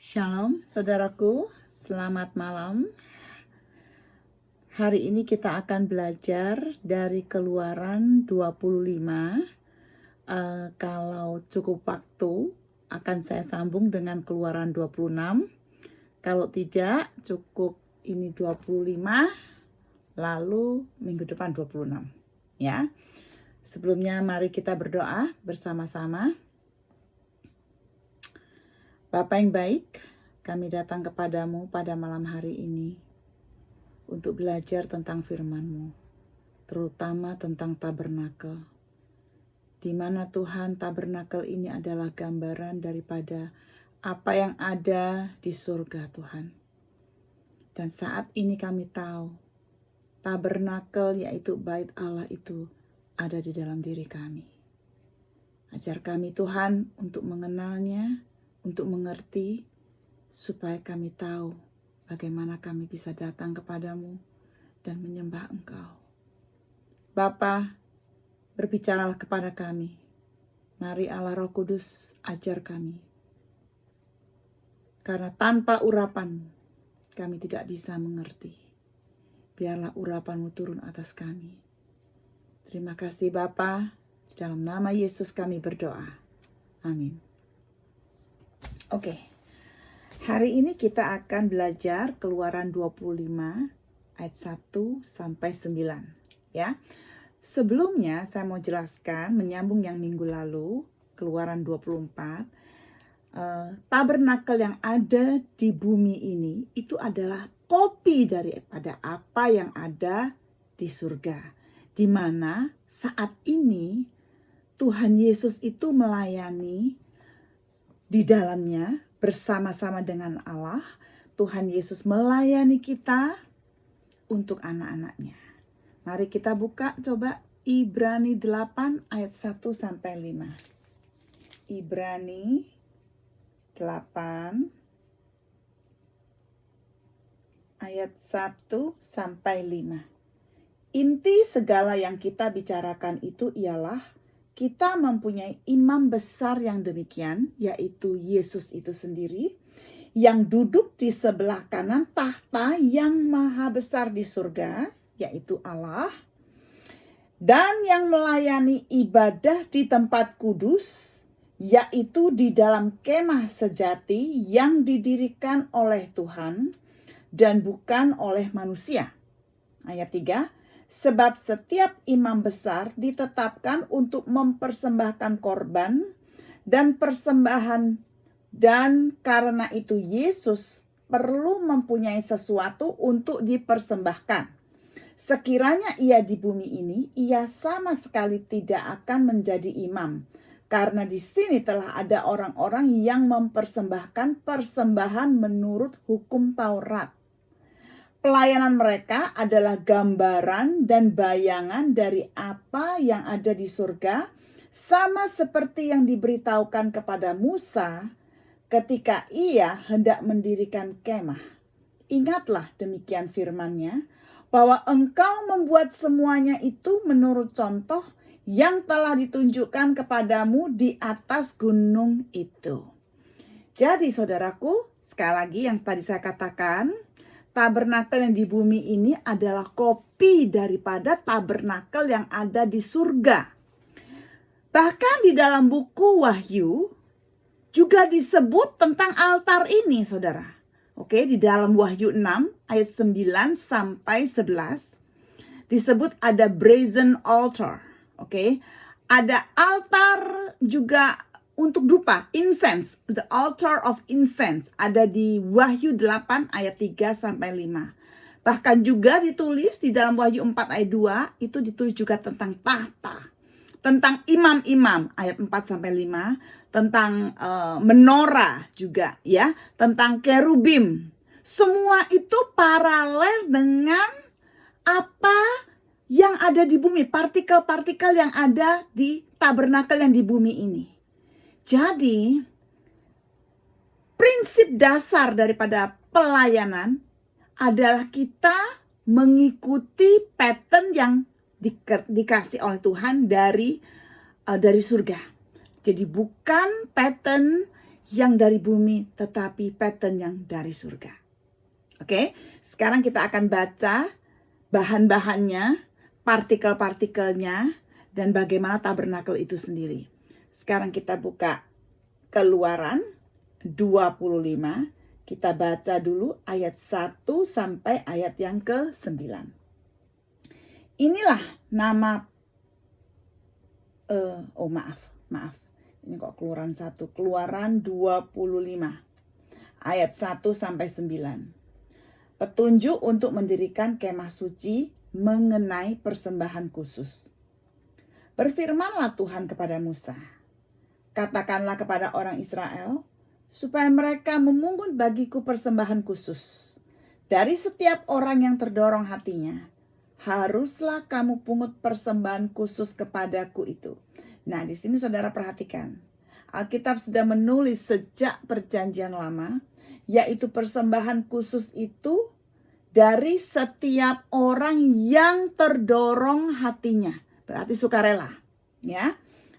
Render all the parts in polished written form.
Shalom saudaraku, selamat malam. Hari ini kita akan belajar dari Keluaran 25. Kalau cukup waktu akan saya sambung dengan Keluaran 26. Kalau tidak cukup ini 25, lalu minggu depan 26. Ya. Sebelumnya mari kita berdoa bersama-sama. Bapa yang baik, kami datang kepadamu pada malam hari ini untuk belajar tentang firman-Mu, terutama tentang tabernakel. Di mana Tuhan, tabernakel ini adalah gambaran daripada apa yang ada di surga Tuhan. Dan saat ini kami tahu, tabernakel yaitu bait Allah itu ada di dalam diri kami. Ajar kami Tuhan untuk mengenalnya, untuk mengerti, supaya kami tahu bagaimana kami bisa datang kepadamu dan menyembah Engkau. Bapa, berbicaralah kepada kami. Mari Allah Roh Kudus ajar kami. Karena tanpa urapan kami tidak bisa mengerti. Biarlah urapan-Mu turun atas kami. Terima kasih Bapa, dalam nama Yesus kami berdoa. Amin. Oke. Hari ini kita akan belajar Keluaran 25 ayat 1 sampai 9 ya. Sebelumnya saya mau jelaskan menyambung yang minggu lalu, Keluaran 24. Tabernakel yang ada di bumi ini itu adalah kopi daripada apa yang ada di surga. Di mana saat ini Tuhan Yesus itu melayani di dalamnya bersama-sama dengan Allah. Tuhan Yesus melayani kita untuk anak-anaknya. Mari kita buka coba Ibrani 8 ayat 1 sampai 5. Ibrani 8 ayat 1 sampai 5. Inti segala yang kita bicarakan itu ialah kita mempunyai imam besar yang demikian, yaitu Yesus itu sendiri, yang duduk di sebelah kanan tahta yang maha besar di surga, yaitu Allah, dan yang melayani ibadah di tempat kudus, yaitu di dalam kemah sejati yang didirikan oleh Tuhan dan bukan oleh manusia. Ayat 3. Sebab setiap imam besar ditetapkan untuk mempersembahkan korban dan persembahan, dan karena itu Yesus perlu mempunyai sesuatu untuk dipersembahkan. Sekiranya ia di bumi ini, ia sama sekali tidak akan menjadi imam, karena di sini telah ada orang-orang yang mempersembahkan persembahan menurut hukum Taurat. Pelayanan mereka adalah gambaran dan bayangan dari apa yang ada di surga, sama seperti yang diberitahukan kepada Musa ketika ia hendak mendirikan kemah. Ingatlah demikian firman-Nya, bahwa engkau membuat semuanya itu menurut contoh yang telah ditunjukkan kepadamu di atas gunung itu. Jadi saudaraku, sekali lagi yang tadi saya katakan, tabernakel yang di bumi ini adalah kopi daripada tabernakel yang ada di surga. Bahkan di dalam buku Wahyu juga disebut tentang altar ini, saudara. Oke, di dalam Wahyu 6 ayat 9 sampai 11 disebut ada brazen altar. Oke, ada altar juga untuk dupa, incense, the altar of incense, ada di Wahyu 8 ayat 3 sampai 5. Bahkan juga ditulis di dalam Wahyu 4 ayat 2, itu ditulis juga tentang tahta, tentang imam-imam ayat 4 sampai 5, tentang menorah juga ya, tentang kerubim. Semua itu paralel dengan apa yang ada di bumi, partikel-partikel yang ada di tabernakel yang di bumi ini. Jadi, prinsip dasar daripada pelayanan adalah kita mengikuti pattern yang dikasih oleh Tuhan dari surga. Jadi bukan pattern yang dari bumi, tetapi pattern yang dari surga. Oke, sekarang kita akan baca bahan-bahannya, partikel-partikelnya, dan bagaimana tabernakel itu sendiri. Sekarang kita buka Keluaran 25. Kita baca dulu ayat 1 sampai ayat yang ke-9. Inilah nama maaf. Ini kok Keluaran 1, Keluaran 25 ayat 1 sampai 9. Petunjuk untuk mendirikan kemah suci mengenai persembahan khusus. Berfirmanlah Tuhan kepada Musa, katakanlah kepada orang Israel, supaya mereka memungut bagiku persembahan khusus. Dari setiap orang yang terdorong hatinya, haruslah kamu pungut persembahan khusus kepadaku itu. Nah, di sini saudara perhatikan. Alkitab sudah menulis sejak perjanjian lama, yaitu persembahan khusus itu dari setiap orang yang terdorong hatinya. Berarti sukarela. Ya.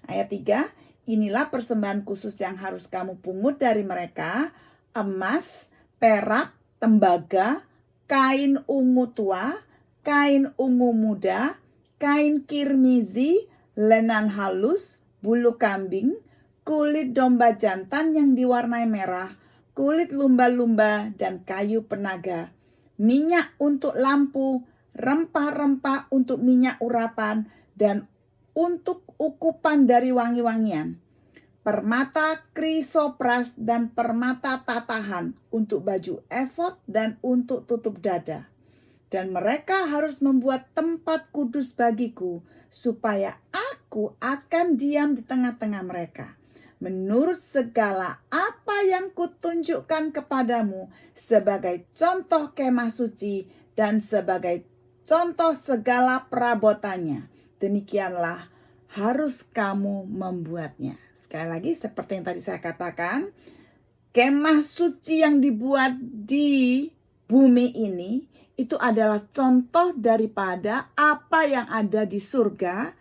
Ayat 3. Inilah persembahan khusus yang harus kamu pungut dari mereka, emas, perak, tembaga, kain ungu tua, kain ungu muda, kain kirmizi, lenan halus, bulu kambing, kulit domba jantan yang diwarnai merah, kulit lumba-lumba dan kayu penaga, minyak untuk lampu, rempah-rempah untuk minyak urapan, dan untuk ukupan dari wangi-wangian, permata krisopras dan permata tatahan untuk baju efod dan untuk tutup dada. Dan mereka harus membuat tempat kudus bagiku, supaya aku akan diam di tengah-tengah mereka. Menurut segala apa yang kutunjukkan kepadamu sebagai contoh kemah suci dan sebagai contoh segala perabotannya. Demikianlah harus kamu membuatnya. Sekali lagi seperti yang tadi saya katakan, kemah suci yang dibuat di bumi ini itu adalah contoh daripada apa yang ada di surga,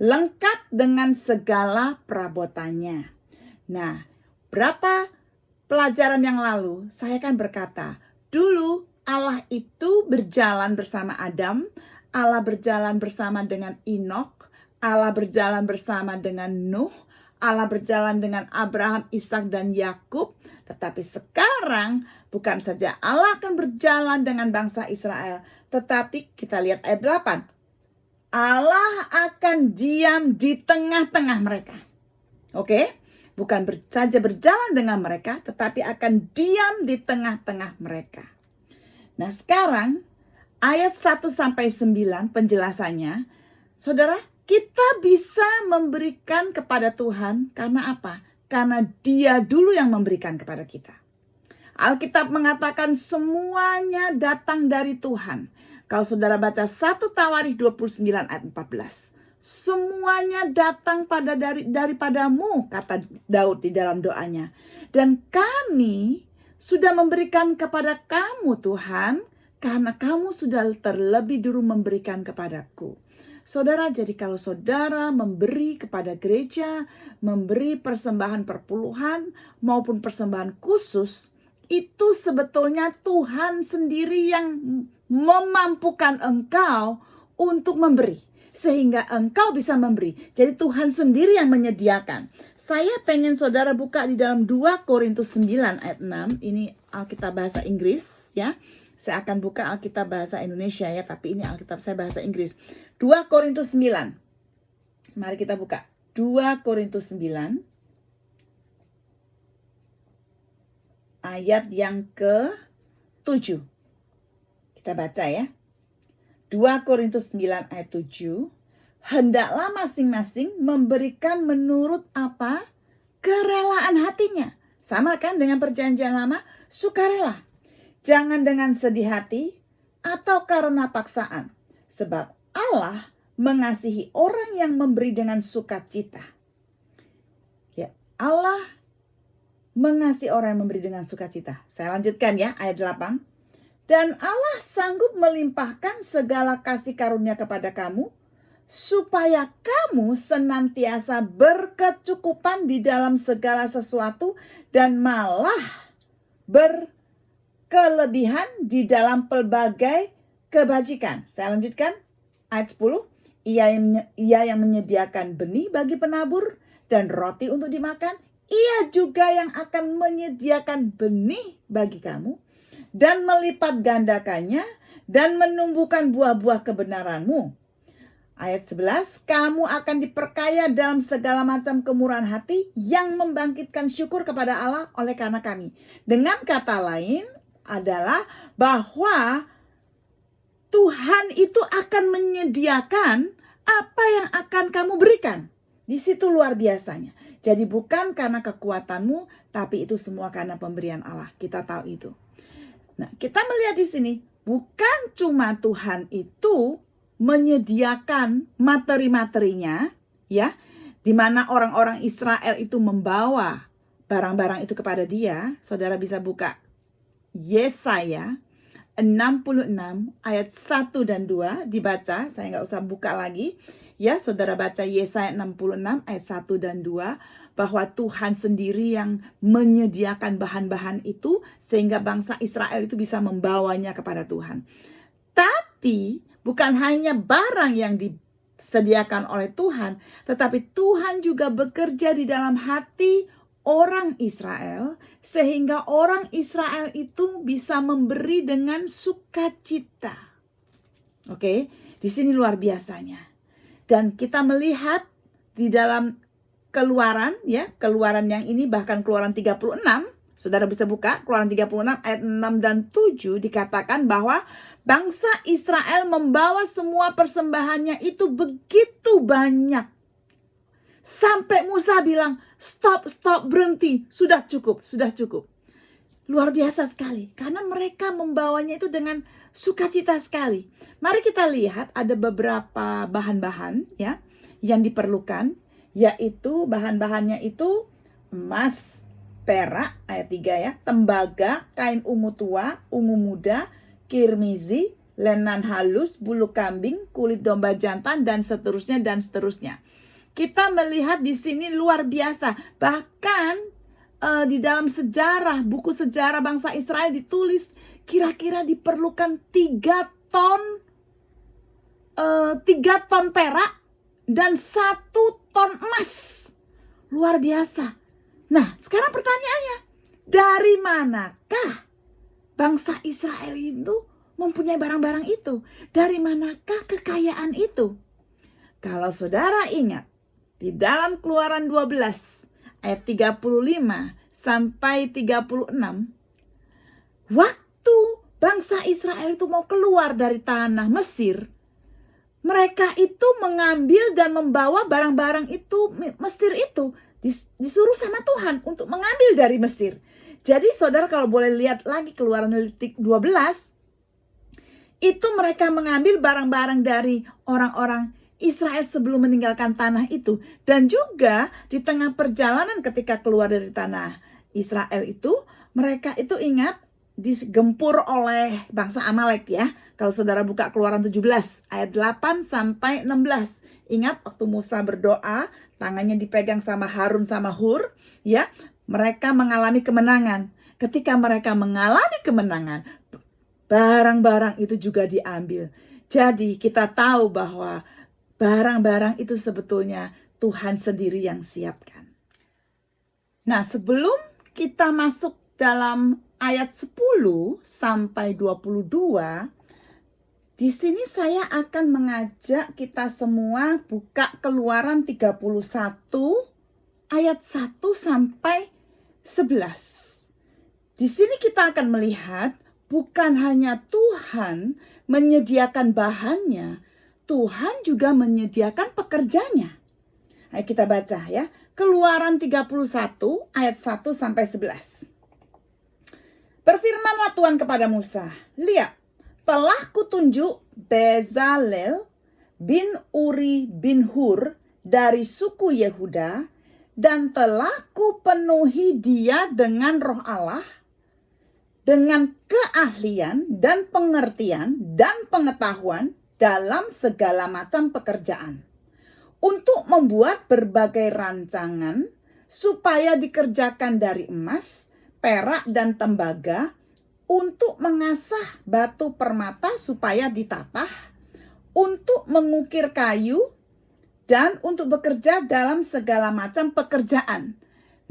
lengkap dengan segala perabotannya. Nah, berapa pelajaran yang lalu saya kan berkata, dulu Allah itu berjalan bersama Adam, Allah berjalan bersama dengan Enok, Allah berjalan bersama dengan Nuh, Allah berjalan dengan Abraham, Ishak dan Yakub. Tetapi sekarang bukan saja Allah akan berjalan dengan bangsa Israel, tetapi kita lihat ayat 8. Allah akan diam di tengah-tengah mereka. Oke? Bukan saja berjalan dengan mereka, tetapi akan diam di tengah-tengah mereka. Nah, sekarang ayat 1 sampai 9 penjelasannya, saudara, kita bisa memberikan kepada Tuhan karena apa? Karena Dia dulu yang memberikan kepada kita. Alkitab mengatakan semuanya datang dari Tuhan. Kalau saudara baca 1 Tawarikh 29 ayat 14. Semuanya datang daripadamu, kata Daud di dalam doanya. Dan kami sudah memberikan kepada kamu Tuhan, karena kamu sudah terlebih dulu memberikan kepadaku. Saudara, jadi kalau saudara memberi kepada gereja, memberi persembahan perpuluhan maupun persembahan khusus, itu sebetulnya Tuhan sendiri yang memampukan engkau untuk memberi. Sehingga engkau bisa memberi. Jadi Tuhan sendiri yang menyediakan. Saya pengen saudara buka di dalam 2 Korintus 9 ayat 6. Ini Alkitab bahasa Inggris ya. Saya akan buka Alkitab bahasa Indonesia ya. Tapi ini Alkitab saya bahasa Inggris. 2 Korintus 9. Mari kita buka. 2 Korintus 9. Ayat yang ke-7. Kita baca ya. 2 Korintus 9 ayat 7. Hendaklah masing-masing memberikan menurut apa? Kerelaan hatinya. Sama kan dengan perjanjian lama? Sukarela. Jangan dengan sedih hati atau karena paksaan. Sebab Allah mengasihi orang yang memberi dengan sukacita. Ya, Allah mengasihi orang yang memberi dengan sukacita. Saya lanjutkan ya ayat 8. Dan Allah sanggup melimpahkan segala kasih karunia kepada kamu, supaya kamu senantiasa berkecukupan di dalam segala sesuatu dan malah berkelebihan di dalam pelbagai kebajikan. Saya lanjutkan ayat 10. Ia yang menyediakan benih bagi penabur dan roti untuk dimakan. Ia juga yang akan menyediakan benih bagi kamu dan melipat gandakannya dan menumbuhkan buah-buah kebenaranmu. Ayat 11, kamu akan diperkaya dalam segala macam kemurahan hati yang membangkitkan syukur kepada Allah oleh karena kami. Dengan kata lain adalah bahwa Tuhan itu akan menyediakan apa yang akan kamu berikan. Di situ luar biasanya. Jadi bukan karena kekuatanmu, tapi itu semua karena pemberian Allah. Kita tahu itu. Nah, kita melihat di sini, bukan cuma Tuhan itu menyediakan materi-materinya, ya, di mana orang-orang Israel itu membawa barang-barang itu kepada dia. Saudara bisa buka Yesaya 66 ayat 1 dan 2 dibaca, saya nggak usah buka lagi. Ya, saudara baca Yesaya 66 ayat 1 dan 2 bahwa Tuhan sendiri yang menyediakan bahan-bahan itu sehingga bangsa Israel itu bisa membawanya kepada Tuhan. Tapi bukan hanya barang yang disediakan oleh Tuhan, tetapi Tuhan juga bekerja di dalam hati orang Israel sehingga orang Israel itu bisa memberi dengan sukacita. Oke, di sini luar biasanya. Dan kita melihat di dalam Keluaran, ya, Keluaran yang ini bahkan Keluaran 36, saudara bisa buka Keluaran 36 ayat 6 dan 7 dikatakan bahwa bangsa Israel membawa semua persembahannya itu begitu banyak. Sampai Musa bilang, stop, berhenti, sudah cukup. Luar biasa sekali, karena mereka membawanya itu dengan sukacita sekali. Mari kita lihat ada beberapa bahan-bahan ya yang diperlukan, yaitu bahan-bahannya itu emas, perak, ayat 3 ya, tembaga, kain ungu tua, ungu muda, kirmizi, lenan halus, bulu kambing, kulit domba jantan, dan seterusnya dan seterusnya. Kita melihat di sini luar biasa. Bahkan di dalam sejarah, buku sejarah bangsa Israel ditulis kira-kira diperlukan 3 ton perak dan 1 ton emas. Luar biasa. Nah, sekarang pertanyaannya, dari manakah bangsa Israel itu mempunyai barang-barang itu? Dari manakah kekayaan itu? Kalau saudara ingat, di dalam Keluaran 12 ayat 35 sampai 36, waktu bangsa Israel itu mau keluar dari tanah Mesir, mereka itu mengambil dan membawa barang-barang itu, Mesir itu disuruh sama Tuhan untuk mengambil dari Mesir. Jadi saudara kalau boleh lihat lagi Keluaran 12, itu mereka mengambil barang-barang dari orang-orang Israel sebelum meninggalkan tanah itu. Dan juga di tengah perjalanan ketika keluar dari tanah Israel itu, mereka itu ingat digempur oleh bangsa Amalek ya. Kalau saudara buka Keluaran 17 ayat 8 sampai 16. Ingat waktu Musa berdoa, tangannya dipegang sama Harun sama Hur, ya. Mereka mengalami kemenangan. Ketika mereka mengalami kemenangan, barang-barang itu juga diambil. Jadi kita tahu bahwa barang-barang itu sebetulnya Tuhan sendiri yang siapkan. Nah, sebelum kita masuk dalam ayat 10 sampai 22, di sini saya akan mengajak kita semua buka Keluaran 31 ayat 1 sampai 11. Di sini kita akan melihat bukan hanya Tuhan menyediakan bahannya, Tuhan juga menyediakan pekerjanya. Ayo kita baca ya. Keluaran 31 ayat 1 sampai 11. Berfirmanlah Tuhan kepada Musa, lihat, telah kutunjuk Bezalel bin Uri bin Hur dari suku Yehuda, dan telah kupenuhi dia dengan roh Allah, dengan keahlian dan pengertian dan pengetahuan, dalam segala macam pekerjaan, untuk membuat berbagai rancangan supaya dikerjakan dari emas, perak, dan tembaga, untuk mengasah batu permata supaya ditatah, untuk mengukir kayu, dan untuk bekerja dalam segala macam pekerjaan.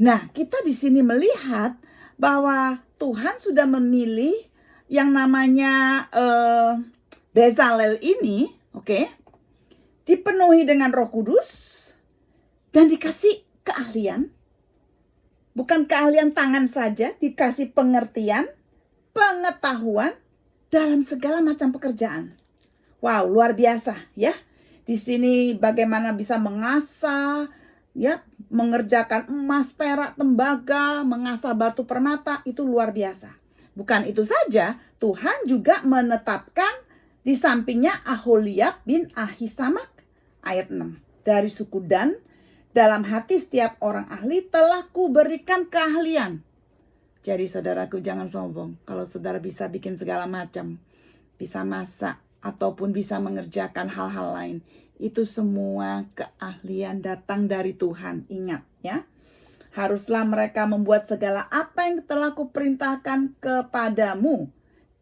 Nah, kita di sini melihat bahwa Tuhan sudah memilih yang namanya Bezalel ini, oke, dipenuhi dengan Roh Kudus dan dikasih keahlian. Bukan keahlian tangan saja, dikasih pengertian, pengetahuan dalam segala macam pekerjaan. Wow, luar biasa ya. Di sini bagaimana bisa mengasah, ya, mengerjakan emas, perak, tembaga, mengasah batu permata, itu luar biasa. Bukan itu saja, Tuhan juga menetapkan di sampingnya Aholiab bin Ahisamak, ayat 6. Dari suku Dan, dalam hati setiap orang ahli telah kuberikan keahlian. Jadi saudaraku, jangan sombong. Kalau saudara bisa bikin segala macam, bisa masak, ataupun bisa mengerjakan hal-hal lain, itu semua keahlian datang dari Tuhan. Ingat ya, haruslah mereka membuat segala apa yang telah kuperintahkan kepadamu.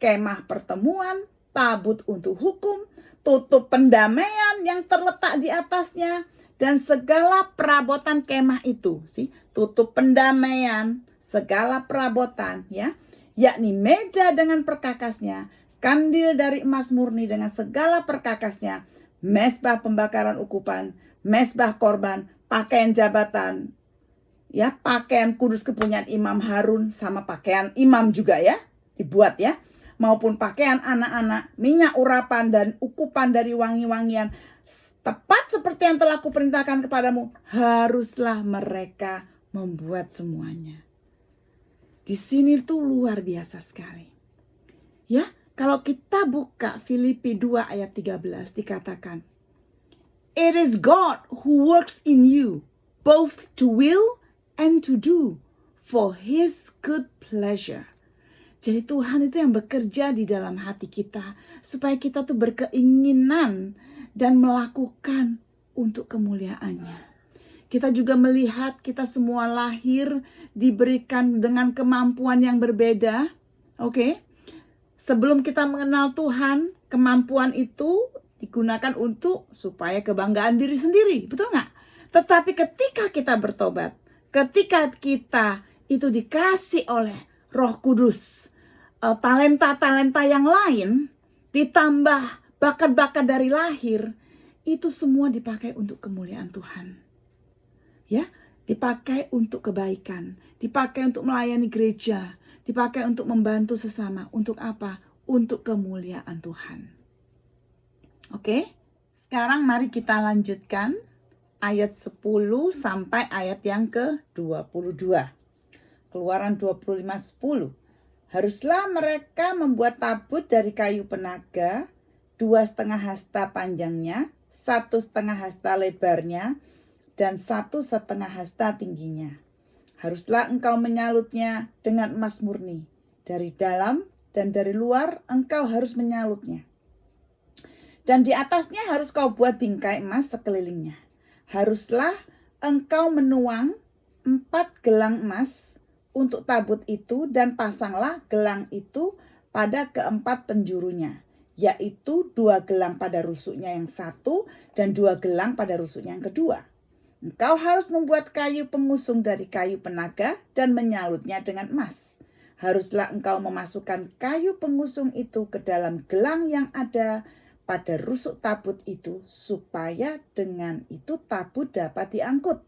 Kemah pertemuan, tabut untuk hukum, tutup pendamaian yang terletak di atasnya, dan segala perabotan kemah itu. Tutup pendamaian, segala perabotan ya, yakni meja dengan perkakasnya, kandil dari emas murni dengan segala perkakasnya, mezbah pembakaran ukupan, mezbah korban, pakaian jabatan, ya, pakaian kudus kepunyaan Imam Harun, sama pakaian imam juga ya, dibuat ya, maupun pakaian anak-anak, minyak urapan dan ukupan dari wangi-wangian, tepat seperti yang telah kuperintahkan kepadamu, haruslah mereka membuat semuanya. Di sini tuh luar biasa sekali. Ya, kalau kita buka Filipi 2 ayat 13 dikatakan, "It is God who works in you, both to will and to do for His good pleasure." Jadi Tuhan itu yang bekerja di dalam hati kita, supaya kita tuh berkeinginan dan melakukan untuk kemuliaannya. Kita juga melihat kita semua lahir diberikan dengan kemampuan yang berbeda. Oke? Sebelum kita mengenal Tuhan, kemampuan itu digunakan untuk supaya kebanggaan diri sendiri. Betul nggak? Tetapi ketika kita bertobat, ketika kita itu dikasih oleh Roh Kudus, talenta-talenta yang lain, ditambah bakat-bakat dari lahir, itu semua dipakai untuk kemuliaan Tuhan. Ya, dipakai untuk kebaikan, dipakai untuk melayani gereja, dipakai untuk membantu sesama. Untuk apa? Untuk kemuliaan Tuhan. Oke, sekarang mari kita lanjutkan ayat 10 sampai ayat yang ke-22. Keluaran 25:10. Haruslah mereka membuat tabut dari kayu penaga, 2,5 hasta panjangnya, 1,5 hasta lebarnya, dan 1,5 hasta tingginya. Haruslah engkau menyalutnya dengan emas murni. Dari dalam dan dari luar engkau harus menyalutnya. Dan di atasnya harus kau buat bingkai emas sekelilingnya. Haruslah engkau menuang 4 gelang emas untuk tabut itu, dan pasanglah gelang itu pada keempat penjurunya, yaitu 2 gelang pada rusuknya yang satu dan 2 gelang pada rusuknya yang kedua. Engkau harus membuat kayu pengusung dari kayu penaga dan menyalutnya dengan emas. Haruslah engkau memasukkan kayu pengusung itu ke dalam gelang yang ada pada rusuk tabut itu, supaya dengan itu tabut dapat diangkut.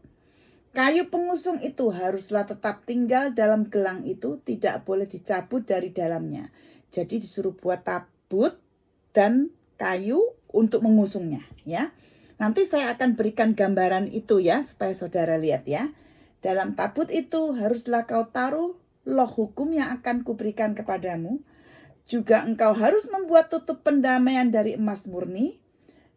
Kayu pengusung itu haruslah tetap tinggal dalam gelang itu, tidak boleh dicabut dari dalamnya. Jadi disuruh buat tabut dan kayu untuk mengusungnya ya. Nanti saya akan berikan gambaran itu ya, supaya saudara lihat ya. Dalam tabut itu haruslah kau taruh loh hukum yang akan kuberikan kepadamu. Juga engkau harus membuat tutup pendamaian dari emas murni,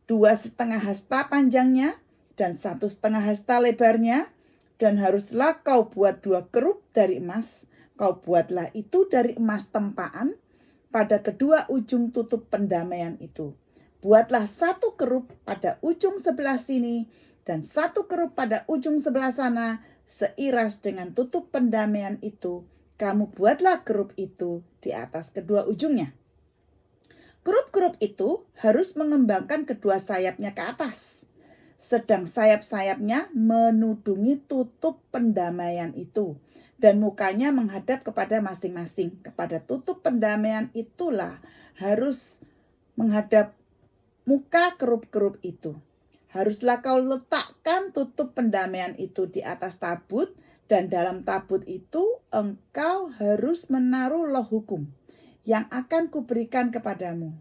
2,5 hasta panjangnya dan 1,5 hasta lebarnya. Dan haruslah kau buat 2 kerup dari emas. Kau buatlah itu dari emas tempaan pada kedua ujung tutup pendamaian itu. Buatlah satu kerup pada ujung sebelah sini dan satu kerup pada ujung sebelah sana, seiras dengan tutup pendamaian itu. Kamu buatlah kerup itu di atas kedua ujungnya. Kerup-kerup itu harus mengembangkan kedua sayapnya ke atas, sedang sayap-sayapnya menudungi tutup pendamaian itu, dan mukanya menghadap kepada masing-masing. Kepada tutup pendamaian itulah harus menghadap muka kerup-kerup itu. Haruslah kau letakkan tutup pendamaian itu di atas tabut, dan dalam tabut itu engkau harus menaruh loh hukum yang akan kuberikan kepadamu.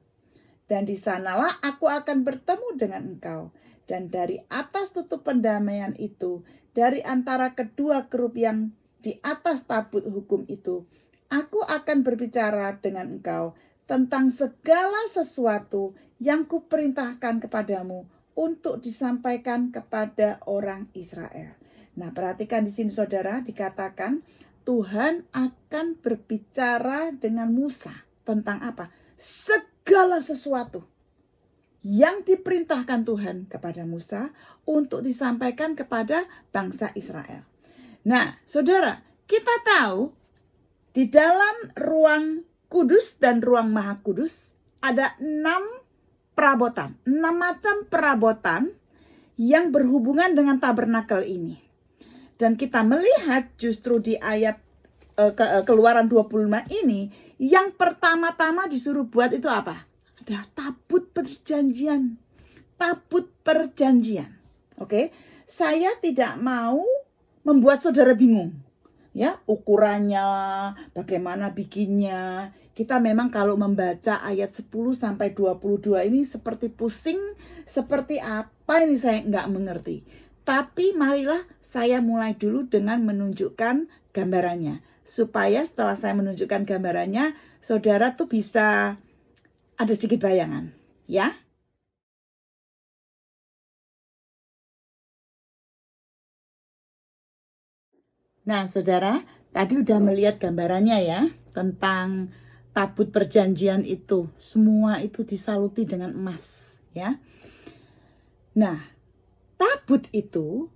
Dan di sanalah aku akan bertemu dengan engkau. Dan dari atas tutup pendamaian itu, dari antara kedua kerup yang di atas tabut hukum itu, aku akan berbicara dengan engkau tentang segala sesuatu yang kuperintahkan kepadamu untuk disampaikan kepada orang Israel. Nah, perhatikan di sini saudara, dikatakan Tuhan akan berbicara dengan Musa tentang apa? Segala sesuatu yang diperintahkan Tuhan kepada Musa untuk disampaikan kepada bangsa Israel. Nah, saudara, kita tahu di dalam ruang kudus dan ruang maha kudus ada 6 perabotan, 6 macam perabotan yang berhubungan dengan tabernakel ini. Dan kita melihat justru di ayat Keluaran 25 ini, yang pertama-tama disuruh buat itu apa? Ada tabut perjanjian. Tabut perjanjian. Oke, saya tidak mau membuat saudara bingung. Ya, ukurannya, bagaimana bikinnya. Kita memang kalau membaca ayat 10 sampai 22 ini seperti pusing, seperti apa ini saya nggak mengerti. Tapi marilah saya mulai dulu dengan menunjukkan gambarannya. Supaya setelah saya menunjukkan gambarannya, saudara tuh bisa ada sedikit bayangan, ya. Nah, saudara, tadi udah melihat gambarannya ya, tentang tabut perjanjian itu. Semua itu disaluti dengan emas, ya. Nah, tabut itu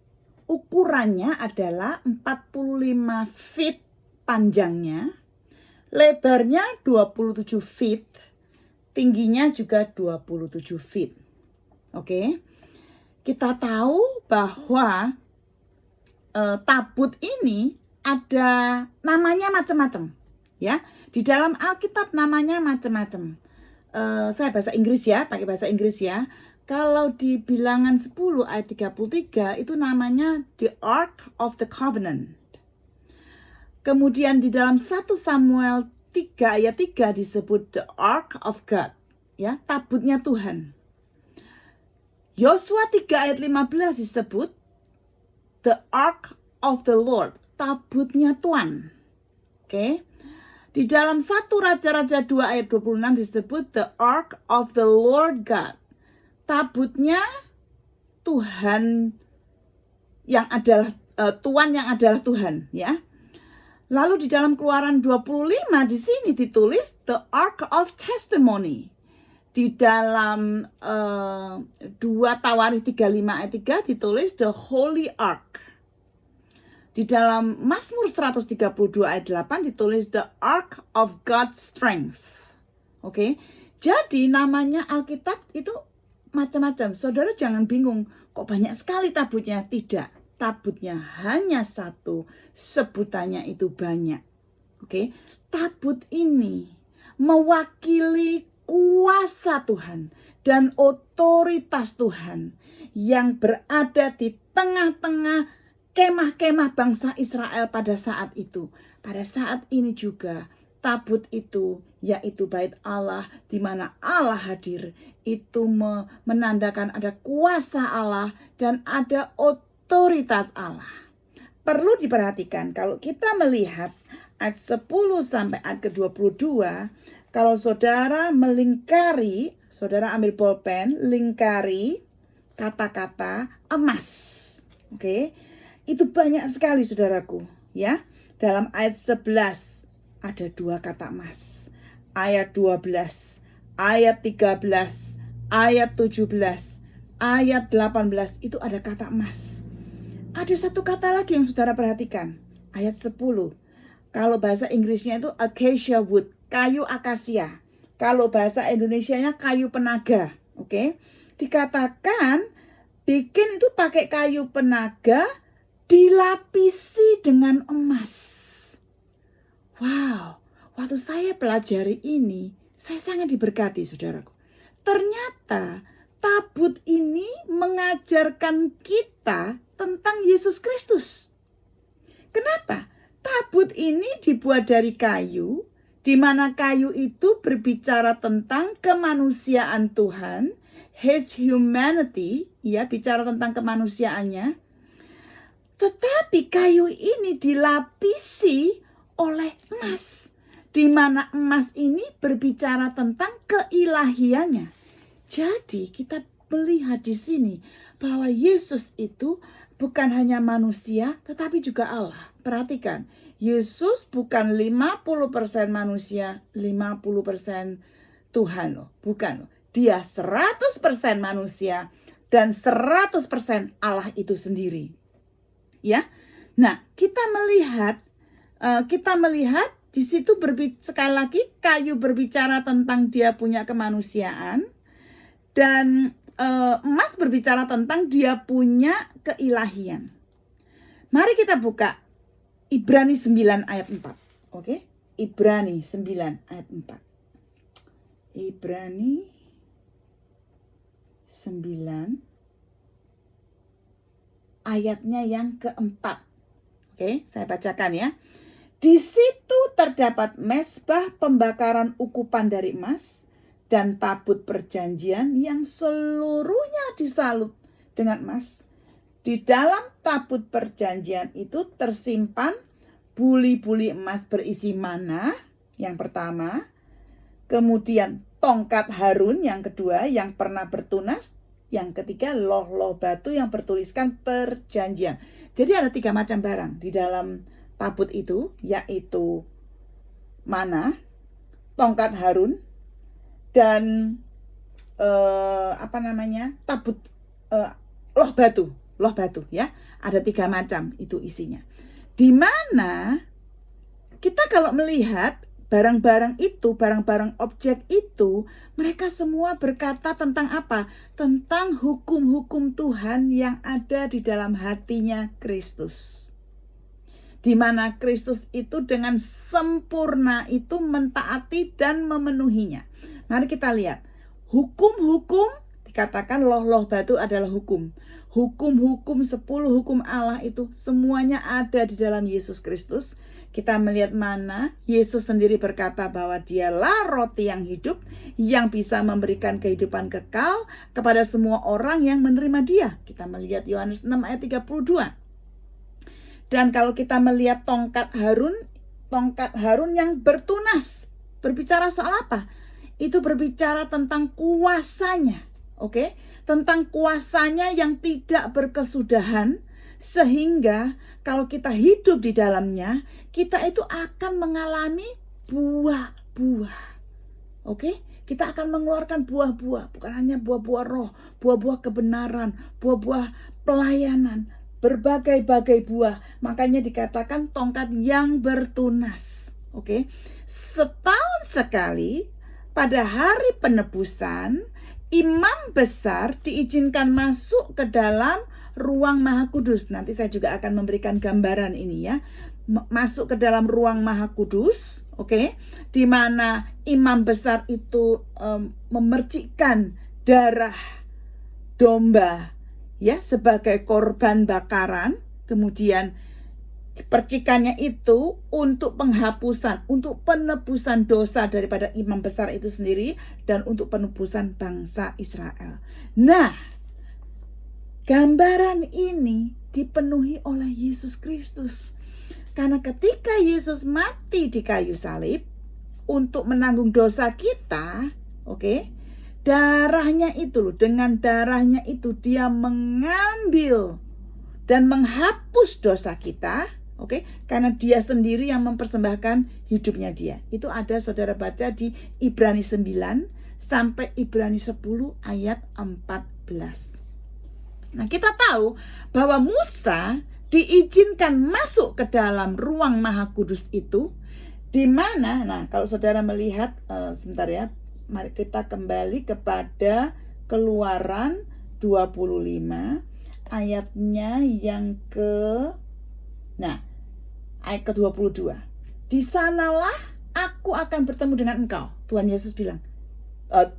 ukurannya adalah 45 feet panjangnya, lebarnya 27 feet, tingginya juga 27 feet. Oke. Kita tahu bahwa tabut ini ada namanya macam-macam, ya. Di dalam Alkitab namanya macam-macam. Saya bahasa Inggris ya, pakai bahasa Inggris ya. Kalau di Bilangan 10 ayat 33 itu namanya the Ark of the Covenant. Kemudian di dalam 1 Samuel 3 ayat 3 disebut the Ark of God, ya, tabutnya Tuhan. Yosua 3 ayat 15 disebut the Ark of the Lord, tabutnya Tuhan. Oke. Di dalam 1 Raja-Raja 2 ayat 26 disebut the Ark of the Lord God, tabutnya Tuhan yang adalah Tuhan yang adalah Tuhan, ya. Lalu di dalam Keluaran 25 di sini ditulis the Ark of Testimony. Di dalam 2 Tawarikh 35 ayat 3 ditulis the Holy Ark. Di dalam Mazmur 132 ayat 8 ditulis the Ark of God's Strength. Oke. Jadi namanya Alkitab itu macam-macam. Saudara jangan bingung, kok banyak sekali tabutnya? Tidak. Tabutnya hanya satu, sebutannya itu banyak. Oke, tabut ini mewakili kuasa Tuhan dan otoritas Tuhan yang berada di tengah-tengah kemah-kemah bangsa Israel pada saat itu. Pada saat ini juga tabut itu, yaitu bait Allah di mana Allah hadir, itu menandakan ada kuasa Allah dan ada otoritas Allah. Perlu diperhatikan kalau kita melihat ayat 10 sampai ayat ke-22, kalau saudara melingkari, saudara ambil bolpen, lingkari kata-kata emas. Oke. Itu banyak sekali saudaraku, ya. Dalam ayat 11 ada 2 kata emas. Ayat 12, ayat 13, ayat 17, ayat 18 itu ada kata emas. Ada satu kata lagi yang saudara perhatikan, ayat 10. Kalau bahasa Inggrisnya itu acacia wood, kayu akasia. Kalau bahasa Indonesianya kayu penaga, oke? Dikatakan bikin itu pakai kayu penaga dilapisi dengan emas. Wow, waktu saya pelajari ini, saya sangat diberkati, saudaraku. Ternyata tabut ini mengajarkan kita tentang Yesus Kristus. Kenapa? Tabut ini dibuat dari kayu, di mana kayu itu berbicara tentang kemanusiaan Tuhan, His humanity, ya, bicara tentang kemanusiaannya. Tetapi kayu ini dilapisi oleh emas, di mana emas ini berbicara tentang keilahiannya. Jadi kita melihat di sini bahwa Yesus itu bukan hanya manusia, tetapi juga Allah. Perhatikan, Yesus bukan 50% manusia, 50% Tuhan loh. Bukan loh. Dia 100% manusia dan 100% Allah itu sendiri. Ya. Nah, kita melihat di situ sekali lagi kayu berbicara tentang dia punya kemanusiaan dan emas berbicara tentang dia punya keilahian. Mari kita buka Ibrani 9 ayat 4. Oke? Ibrani 9 ayat 4. Ibrani 9 ayatnya yang keempat. Oke, saya bacakan ya. Di situ terdapat mezbah pembakaran ukupan dari emas dan tabut perjanjian yang seluruhnya disalut dengan emas. Di dalam tabut perjanjian itu tersimpan buli-buli emas berisi mana, yang pertama. Kemudian tongkat Harun yang kedua yang pernah bertunas. Yang ketiga loh-loh batu yang bertuliskan perjanjian. Jadi ada 3 macam barang di dalam tabut itu, yaitu mana, tongkat Harun, dan tabut loh batu ya. Ada 3 macam itu isinya. Di mana kita kalau melihat barang-barang itu, barang-barang objek itu, mereka semua berkata tentang apa? Tentang hukum-hukum Tuhan yang ada di dalam hatinya Kristus. Di mana Kristus itu dengan sempurna itu mentaati dan memenuhinya. Mari kita lihat. Hukum-hukum dikatakan loh-loh batu adalah hukum. Hukum-hukum 10 hukum Allah itu semuanya ada di dalam Yesus Kristus. Kita melihat mana Yesus sendiri berkata bahwa dialah roti yang hidup yang bisa memberikan kehidupan kekal kepada semua orang yang menerima dia. Kita melihat Yohanes 6 ayat 32. Dan kalau kita melihat tongkat Harun yang bertunas, berbicara soal apa? Itu berbicara tentang kuasanya. Oke, tentang kuasanya yang tidak berkesudahan, sehingga kalau kita hidup di dalamnya, kita itu akan mengalami buah-buah. Oke, kita akan mengeluarkan buah-buah, bukan hanya buah-buah roh, buah-buah kebenaran, buah-buah pelayanan, berbagai-bagai buah. Makanya dikatakan tongkat yang bertunas. Oke, setahun sekali pada hari penebusan, imam besar diizinkan masuk ke dalam ruang Maha Kudus. Nanti saya juga akan memberikan gambaran ini ya. Masuk ke dalam ruang Maha Kudus, oke, di mana imam besar itu memercikkan darah domba ya sebagai korban bakaran. Kemudian percikannya itu untuk penghapusan, untuk penebusan dosa daripada imam besar itu sendiri dan untuk penebusan bangsa Israel. Nah, gambaran ini dipenuhi oleh Yesus Kristus. Karena ketika Yesus mati di kayu salib untuk menanggung dosa kita, oke, darahnya itu loh, dengan darahnya itu dia mengambil dan menghapus dosa kita. Oke, karena dia sendiri yang mempersembahkan hidupnya dia. Itu ada saudara baca di Ibrani 9 sampai Ibrani 10 ayat 14. Nah, kita tahu bahwa Musa diizinkan masuk ke dalam ruang Maha Kudus itu, di mana, nah kalau saudara melihat, sebentar ya, mari kita kembali kepada Keluaran 25 ayatnya yang ayat ke-22. Di sanalah aku akan bertemu dengan engkau. Tuhan Yesus bilang,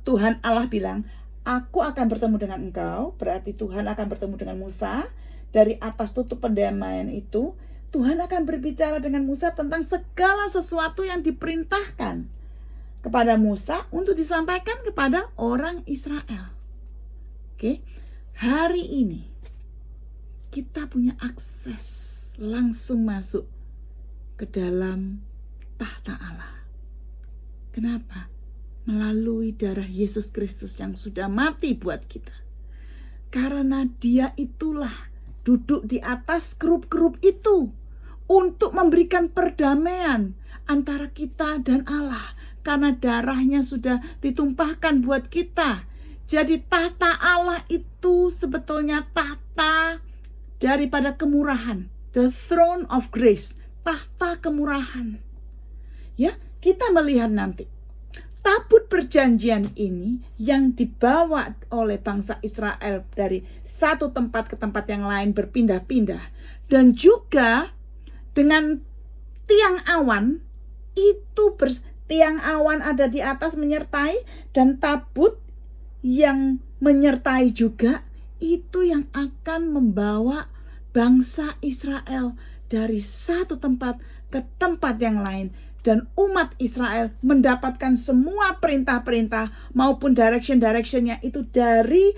Tuhan Allah bilang, aku akan bertemu dengan engkau. Berarti Tuhan akan bertemu dengan Musa. Dari atas tutup pendamaian itu, Tuhan akan berbicara dengan Musa tentang segala sesuatu yang diperintahkan kepada Musa untuk disampaikan kepada orang Israel. Oke, hari ini kita punya akses langsung masuk ke dalam tahta Allah. Kenapa? Melalui darah Yesus Kristus yang sudah mati buat kita. Karena Dia itulah duduk di atas kerub-kerub itu untuk memberikan perdamaian antara kita dan Allah. Karena darahnya sudah ditumpahkan buat kita. Jadi tahta Allah itu sebetulnya tahta daripada kemurahan. The throne of grace. Tahta kemurahan. Ya, kita melihat nanti. Tabut perjanjian ini yang dibawa oleh bangsa Israel dari satu tempat ke tempat yang lain berpindah-pindah. Dan juga dengan tiang awan, tiang awan ada di atas menyertai, dan tabut yang menyertai juga, itu yang akan membawa bangsa Israel dari satu tempat ke tempat yang lain. Dan umat Israel mendapatkan semua perintah-perintah maupun direction-directionnya itu dari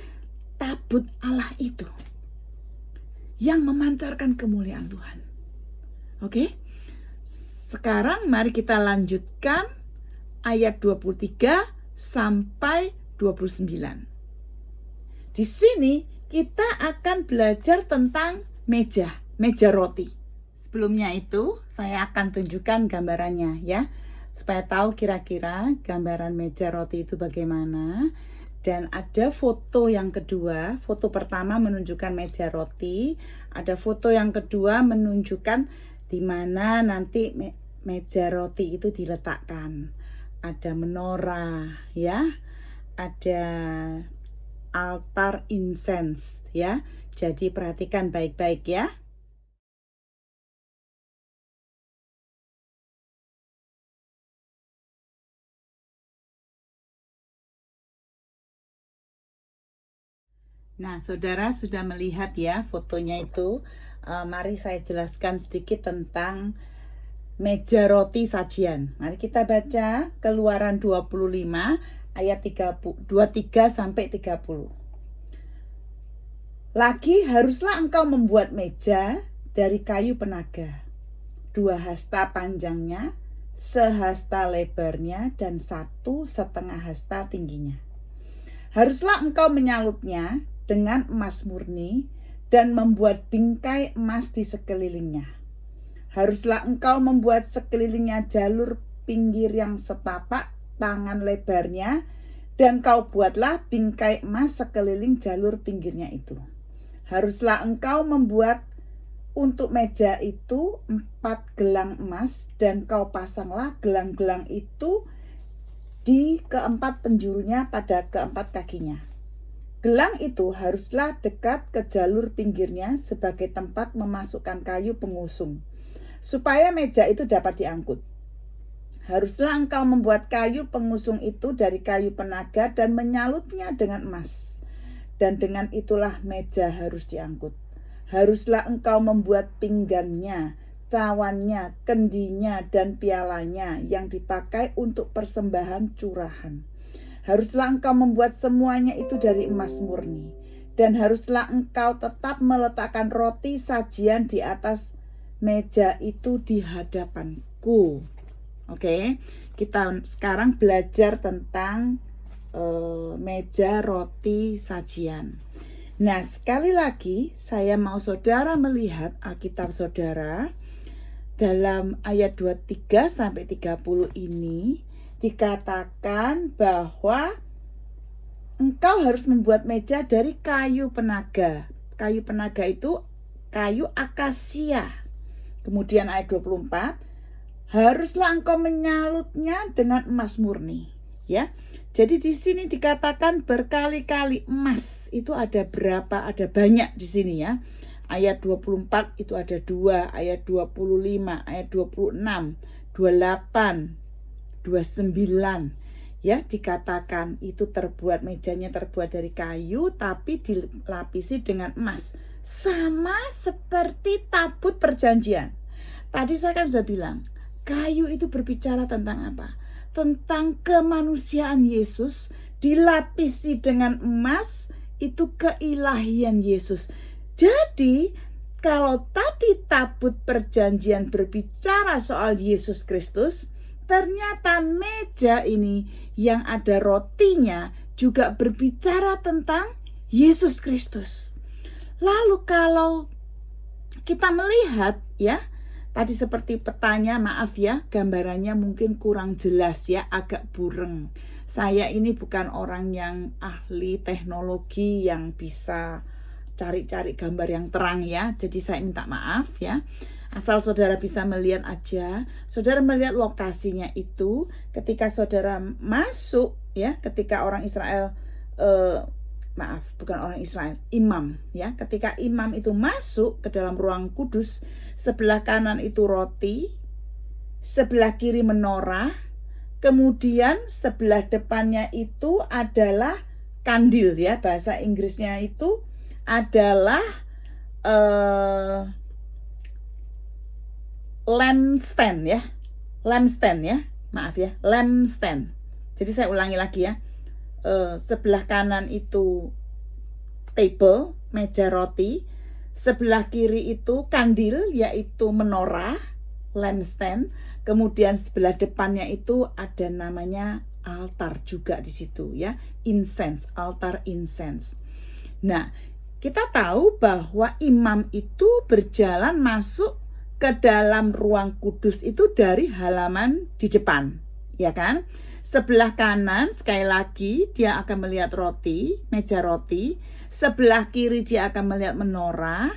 tabut Allah itu, yang memancarkan kemuliaan Tuhan. Oke? Sekarang mari kita lanjutkan ayat 23 sampai 29. Di sini kita akan belajar tentang meja roti. Sebelumnya itu saya akan tunjukkan gambarannya ya, supaya tahu kira-kira gambaran meja roti itu bagaimana. Dan ada foto yang kedua. Foto pertama menunjukkan meja roti, ada foto yang kedua menunjukkan di mana nanti meja roti itu diletakkan. Ada menorah ya, ada altar incense ya. Jadi perhatikan baik-baik ya. Nah, saudara sudah melihat ya fotonya itu. Mari saya jelaskan sedikit tentang meja roti sajian. Mari kita baca Keluaran 25 ayat 23 sampai 30. Lagi haruslah engkau membuat meja dari kayu penaga, 2 hasta panjangnya, sehasta lebarnya, dan 1,5 hasta tingginya. Haruslah engkau menyalupnya dengan emas murni dan membuat bingkai emas di sekelilingnya. Haruslah engkau membuat sekelilingnya jalur pinggir yang setapak tangan lebarnya, dan kau buatlah bingkai emas sekeliling jalur pinggirnya itu. Haruslah engkau membuat untuk meja itu 4 gelang emas, dan kau pasanglah gelang-gelang itu di keempat penjurunya pada keempat kakinya. Gelang itu haruslah dekat ke jalur pinggirnya sebagai tempat memasukkan kayu pengusung, supaya meja itu dapat diangkut. Haruslah engkau membuat kayu pengusung itu dari kayu penaga dan menyalutnya dengan emas. Dan dengan itulah meja harus diangkut. Haruslah engkau membuat pinggannya, cawannya, kendinya, dan pialanya yang dipakai untuk persembahan curahan. Haruslah engkau membuat semuanya itu dari emas murni. Dan haruslah engkau tetap meletakkan roti sajian di atas meja itu di hadapanku. Oke, kita sekarang belajar tentang meja roti sajian. Nah, sekali lagi saya mau saudara melihat Alkitab saudara. Dalam ayat 23 sampai 30 ini dikatakan bahwa engkau harus membuat meja dari kayu penaga. Kayu penaga itu kayu akasia. Kemudian ayat 24, haruslah engkau menyalutnya dengan emas murni. Ya, jadi di sini dikatakan berkali-kali emas. Itu ada berapa? Ada banyak di sini ya. Ayat 24 itu ada 2, ayat 25, ayat 26, 28, 29. Ya, dikatakan itu mejanya terbuat dari kayu tapi dilapisi dengan emas. Sama seperti tabut perjanjian. Tadi saya kan sudah bilang, kayu itu berbicara tentang apa? Tentang kemanusiaan Yesus dilapisi dengan emas, itu keilahian Yesus. Jadi, kalau tadi tabut perjanjian berbicara soal Yesus Kristus, ternyata meja ini yang ada rotinya juga berbicara tentang Yesus Kristus. Lalu kalau kita melihat ya, tadi seperti petanya, maaf ya, gambarannya mungkin kurang jelas ya, agak bureng. Saya ini bukan orang yang ahli teknologi yang bisa cari-cari gambar yang terang ya, jadi saya minta maaf ya. Asal saudara bisa melihat aja, saudara melihat lokasinya itu ketika saudara masuk ya, ketika orang Israel imam ya, ketika imam itu masuk ke dalam ruang kudus, sebelah kanan itu roti, sebelah kiri menorah, kemudian sebelah depannya itu adalah kandil ya, bahasa Inggrisnya itu adalah lampstand ya, lampstand. Jadi saya ulangi lagi ya, sebelah kanan itu table, meja roti, sebelah kiri itu kandil yaitu menorah, lampstand, kemudian sebelah depannya itu ada namanya altar juga di situ ya, incense, altar incense. Nah, kita tahu bahwa imam itu berjalan masuk ke dalam ruang kudus itu dari halaman di depan, ya kan? Sebelah kanan sekali lagi dia akan melihat roti, meja roti. Sebelah kiri dia akan melihat menorah.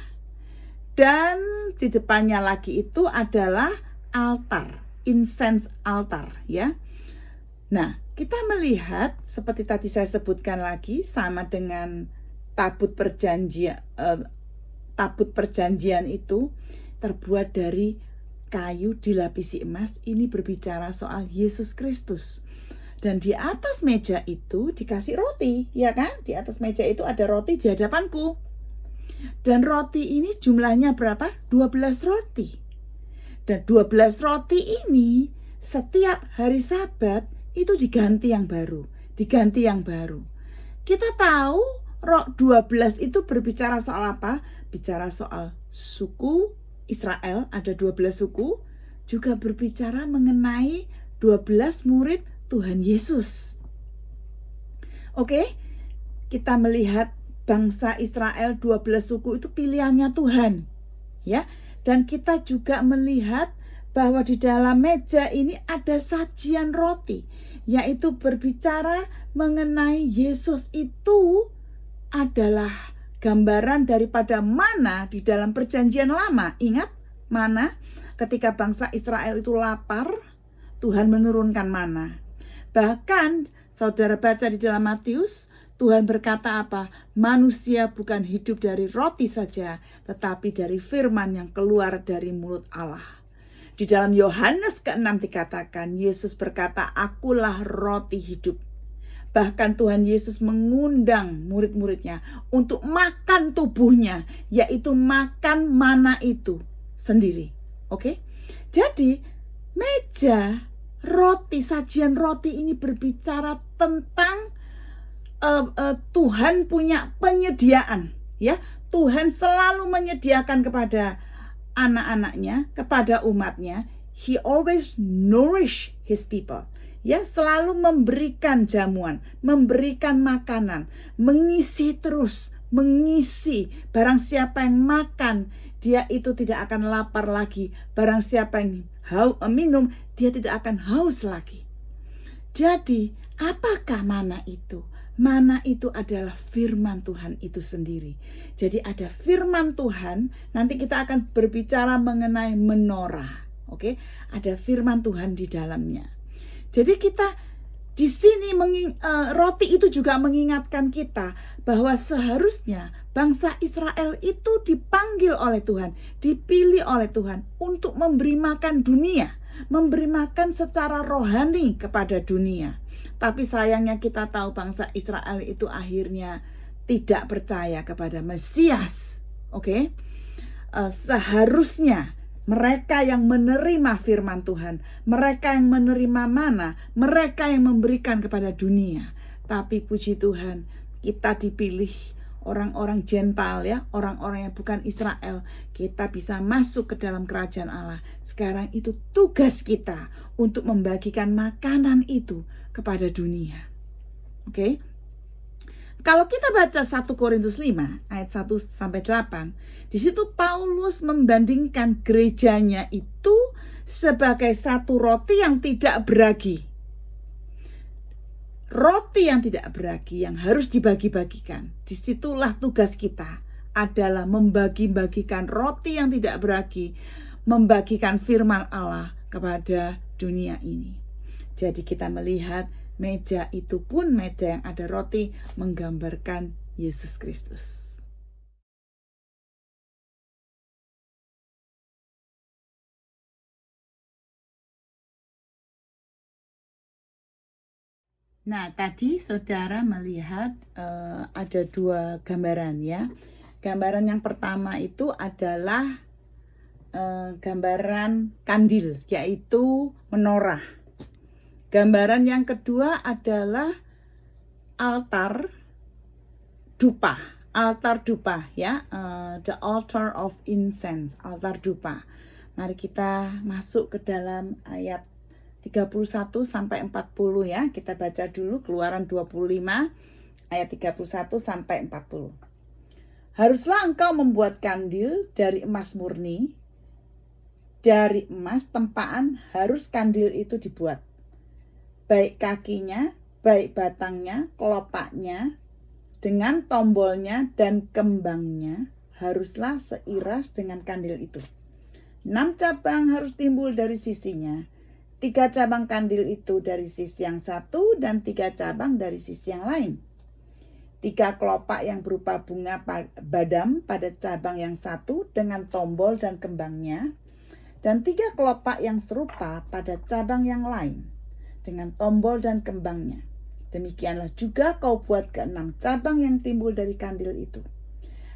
Dan di depannya lagi itu adalah altar, incense altar ya. Nah, kita melihat seperti tadi saya sebutkan lagi, sama dengan tabut perjanjian itu terbuat dari kayu dilapisi emas. Ini berbicara soal Yesus Kristus. Dan di atas meja itu dikasih roti, ya kan? Di atas meja itu ada roti di hadapanku. Dan roti ini jumlahnya berapa? 12 roti. Dan 12 roti ini setiap hari Sabat itu diganti yang baru. Kita tahu 12 itu berbicara soal apa? Bicara soal suku Israel, ada 12 suku, juga berbicara mengenai 12 murid Tuhan Yesus. Oke, kita melihat bangsa Israel 12 suku itu pilihannya Tuhan. Ya, dan kita juga melihat bahwa di dalam meja ini ada sajian roti, yaitu berbicara mengenai Yesus itu adalah gambaran daripada mana di dalam perjanjian lama. Ingat mana? Ketika bangsa Israel itu lapar, Tuhan menurunkan mana. Bahkan saudara baca di dalam Matius, Tuhan berkata apa? Manusia bukan hidup dari roti saja, tetapi dari firman yang keluar dari mulut Allah. Di dalam Yohanes ke-6 dikatakan, Yesus berkata, akulah roti hidup. Bahkan Tuhan Yesus mengundang murid-muridnya untuk makan tubuhnya, yaitu makan mana itu sendiri. Oke? Jadi meja roti, sajian roti ini berbicara tentang Tuhan punya penyediaan, ya. Tuhan selalu menyediakan kepada anak-anaknya, kepada umatnya. He always nourish his people. Ya, selalu memberikan jamuan, memberikan makanan, mengisi terus, mengisi. Barang siapa yang makan, dia itu tidak akan lapar lagi. Barang siapa yang minum, dia tidak akan haus lagi. Jadi, apakah mana itu? Mana itu adalah firman Tuhan itu sendiri. Jadi ada firman Tuhan, nanti kita akan berbicara mengenai menorah. Oke, ada firman Tuhan di dalamnya. Jadi kita di sini roti itu juga mengingatkan kita bahwa seharusnya bangsa Israel itu dipanggil oleh Tuhan, dipilih oleh Tuhan untuk memberi makan dunia, memberi makan secara rohani kepada dunia. Tapi sayangnya kita tahu bangsa Israel itu akhirnya tidak percaya kepada Mesias. Oke? Seharusnya mereka yang menerima firman Tuhan, mereka yang menerima mana, mereka yang memberikan kepada dunia. Tapi puji Tuhan, kita dipilih orang-orang Gentile ya, orang-orang yang bukan Israel. Kita bisa masuk ke dalam kerajaan Allah. Sekarang itu tugas kita untuk membagikan makanan itu kepada dunia. Oke? Kalau kita baca 1 Korintus 5 ayat 1 sampai 8, di situ Paulus membandingkan gerejanya itu sebagai satu roti yang tidak beragi. Roti yang tidak beragi yang harus dibagi-bagikan. Disitulah tugas kita adalah membagi-bagikan roti yang tidak beragi, membagikan firman Allah kepada dunia ini. Jadi kita melihat meja itu pun meja yang ada roti menggambarkan Yesus Kristus. Nah, tadi saudara melihat ada dua gambaran ya. Gambaran yang pertama itu adalah gambaran kandil, yaitu menorah. Gambaran yang kedua adalah altar dupa ya, the altar of incense, altar dupa. Mari kita masuk ke dalam ayat 31 sampai 40 ya. Kita baca dulu Keluaran 25 ayat 31 sampai 40. Haruslah engkau membuat kandil dari emas murni. Dari emas tempaan harus kandil itu dibuat. Baik kakinya, baik batangnya, kelopaknya, dengan tombolnya dan kembangnya haruslah seiras dengan kandil itu. 6 cabang harus timbul dari sisinya. 3 cabang kandil itu dari sisi yang satu dan 3 cabang dari sisi yang lain. 3 kelopak yang berupa bunga badam pada cabang yang satu dengan tombol dan kembangnya. Dan 3 kelopak yang serupa pada cabang yang lain dengan tombol dan kembangnya. Demikianlah juga kau buat ke-6 cabang yang timbul dari kandil itu.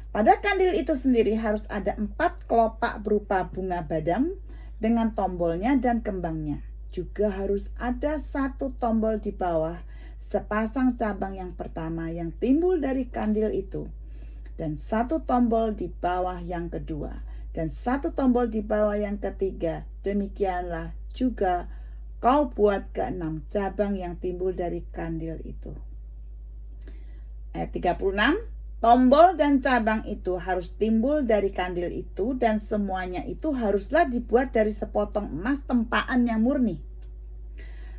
Pada kandil itu sendiri harus ada 4 kelopak berupa bunga badam dengan tombolnya dan kembangnya. Juga harus ada 1 tombol di bawah sepasang cabang yang pertama yang timbul dari kandil itu, dan 1 tombol di bawah yang kedua, dan 1 tombol di bawah yang ketiga. Demikianlah juga kau buat ke-6 cabang yang timbul dari kandil itu. Ayat 36, tombol dan cabang itu harus timbul dari kandil itu, dan semuanya itu haruslah dibuat dari sepotong emas tempaan yang murni.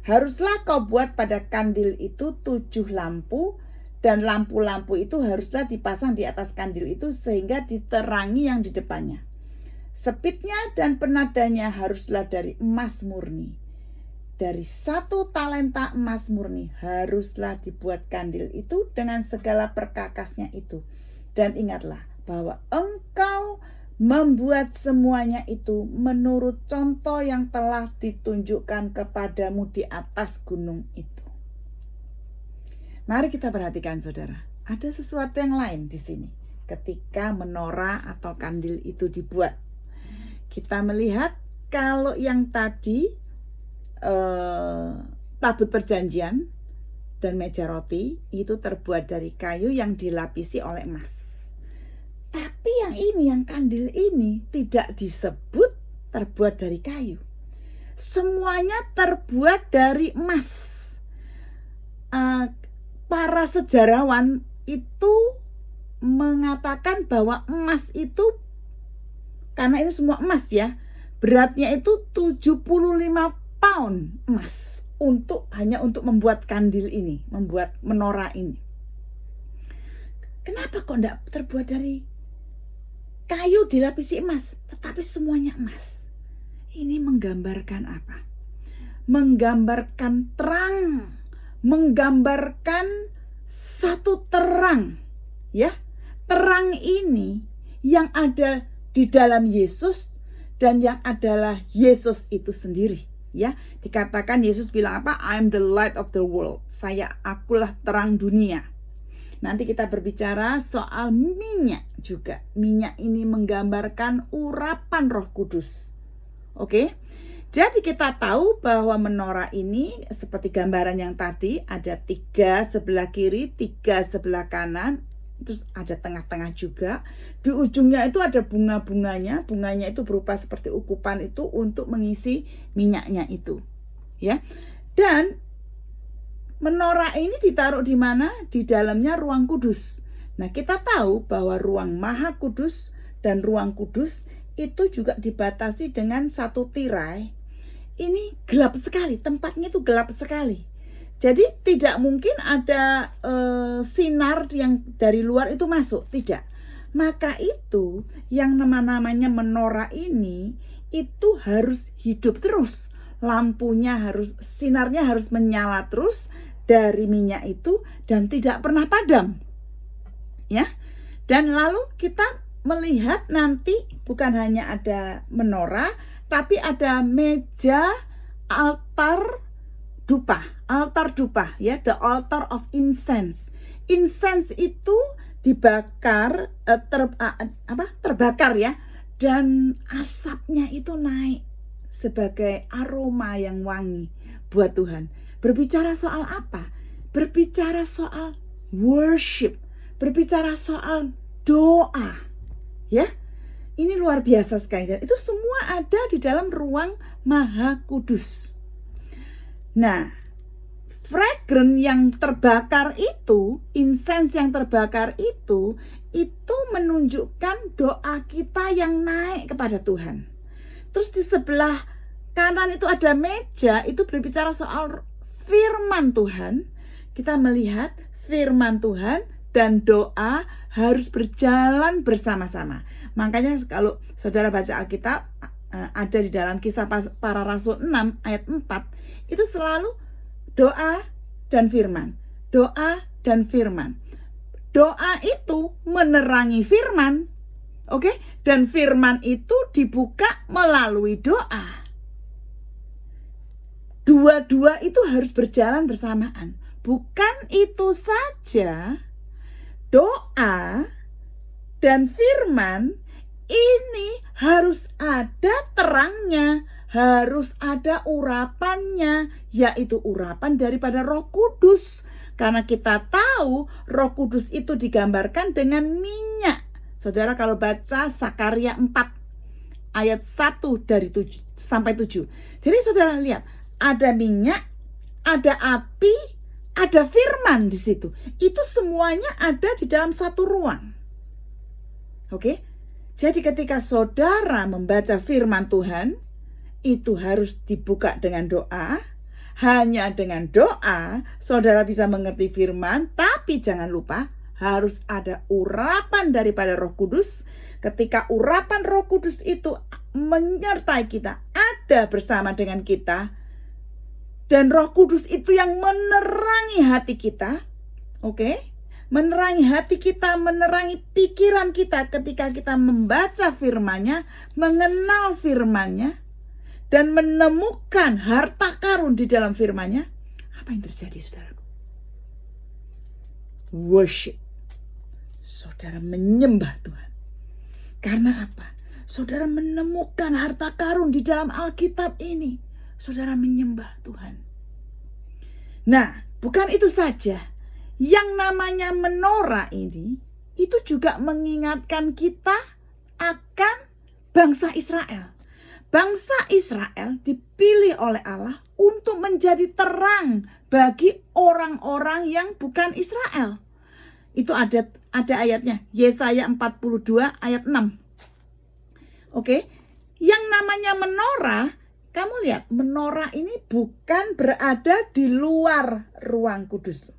Haruslah kau buat pada kandil itu 7 lampu, dan lampu-lampu itu haruslah dipasang di atas kandil itu sehingga diterangi yang di depannya. Sepitnya dan penadanya haruslah dari emas murni. Dari 1 talenta emas murni haruslah dibuat kandil itu dengan segala perkakasnya itu. Dan ingatlah bahwa engkau membuat semuanya itu menurut contoh yang telah ditunjukkan kepadamu di atas gunung itu. Mari kita perhatikan saudara, ada sesuatu yang lain di sini. Ketika menorah atau kandil itu dibuat, kita melihat kalau yang tadi tabut perjanjian dan meja roti itu terbuat dari kayu yang dilapisi oleh emas. Tapi yang ini, yang kandil ini tidak disebut terbuat dari kayu. Semuanya terbuat dari emas. Para sejarawan itu mengatakan bahwa emas itu, karena ini semua emas ya, beratnya itu 75 pound emas hanya untuk membuat kandil ini, membuat menorah ini. Kenapa kok enggak terbuat dari kayu dilapisi emas, tetapi semuanya emas? Ini menggambarkan apa? Menggambarkan terang, menggambarkan satu terang, ya. Terang ini yang ada di dalam Yesus dan yang adalah Yesus itu sendiri, ya. Dikatakan Yesus bilang apa? I am the light of the world. Akulah terang dunia. Nanti kita berbicara soal minyak juga. Minyak ini menggambarkan urapan Roh Kudus. Oke? Jadi kita tahu bahwa menorah ini seperti gambaran yang tadi, ada 3 sebelah kiri, 3 sebelah kanan, terus ada tengah-tengah juga. Di ujungnya itu ada bunga-bunganya. Bunganya itu berupa seperti ukupan itu untuk mengisi minyaknya itu, ya. Dan menorah ini ditaruh di mana? Di dalamnya ruang kudus. Nah, kita tahu bahwa ruang Maha Kudus dan ruang kudus itu juga dibatasi dengan satu tirai. Ini gelap sekali, tempatnya itu gelap sekali. Jadi tidak mungkin ada sinar yang dari luar itu masuk, tidak. Maka itu yang namanya menorah ini itu harus hidup terus. Sinarnya harus menyala terus dari minyak itu dan tidak pernah padam, ya. Dan lalu kita melihat nanti bukan hanya ada menorah, tapi ada meja altar dupa, ya, the altar of incense. Incense itu dibakar, terbakar, ya, dan asapnya itu naik sebagai aroma yang wangi buat Tuhan. Berbicara soal apa? Berbicara soal worship, berbicara soal doa, ya. Ini luar biasa sekali, dan itu semua ada di dalam ruang Maha Kudus. Nah, fragrant yang terbakar itu, incense yang terbakar itu menunjukkan doa kita yang naik kepada Tuhan. Terus di sebelah kanan itu ada meja, itu berbicara soal firman Tuhan. Kita melihat firman Tuhan dan doa harus berjalan bersama-sama. Makanya kalau saudara baca Alkitab, ada di dalam Kisah Para Rasul 6 ayat 4, itu selalu doa dan firman. Doa dan firman. Doa itu menerangi firman. Oke? Dan firman itu dibuka melalui doa. Dua-dua itu harus berjalan bersamaan. Bukan itu saja, doa dan firman ini harus ada terangnya, harus ada urapannya, yaitu urapan daripada Roh Kudus. Karena kita tahu Roh Kudus itu digambarkan dengan minyak. Saudara kalau baca Sakarya 4 ayat 1 dari 7 sampai 7. Jadi saudara lihat, ada minyak, ada api, ada firman di situ. Itu semuanya ada di dalam satu ruang. Oke? Jadi ketika saudara membaca firman Tuhan, itu harus dibuka dengan doa. Hanya dengan doa saudara bisa mengerti firman, tapi jangan lupa harus ada urapan daripada Roh Kudus. Ketika urapan Roh Kudus itu menyertai kita, ada bersama dengan kita, dan Roh Kudus itu yang menerangi hati kita, oke? Menerangi hati kita, menerangi pikiran kita ketika kita membaca firman-Nya, mengenal firman-Nya, dan menemukan harta karun di dalam firman-Nya. Apa yang terjadi, saudaraku? Worship. Saudara menyembah Tuhan. Karena apa? Saudara menemukan harta karun di dalam Alkitab ini. Saudara menyembah Tuhan. Nah, bukan itu saja. Yang namanya menorah ini, itu juga mengingatkan kita akan bangsa Israel. Bangsa Israel dipilih oleh Allah untuk menjadi terang bagi orang-orang yang bukan Israel. Itu ada ayatnya, Yesaya 42 ayat 6. Oke, yang namanya menorah, kamu lihat, menorah ini bukan berada di luar ruang kudus.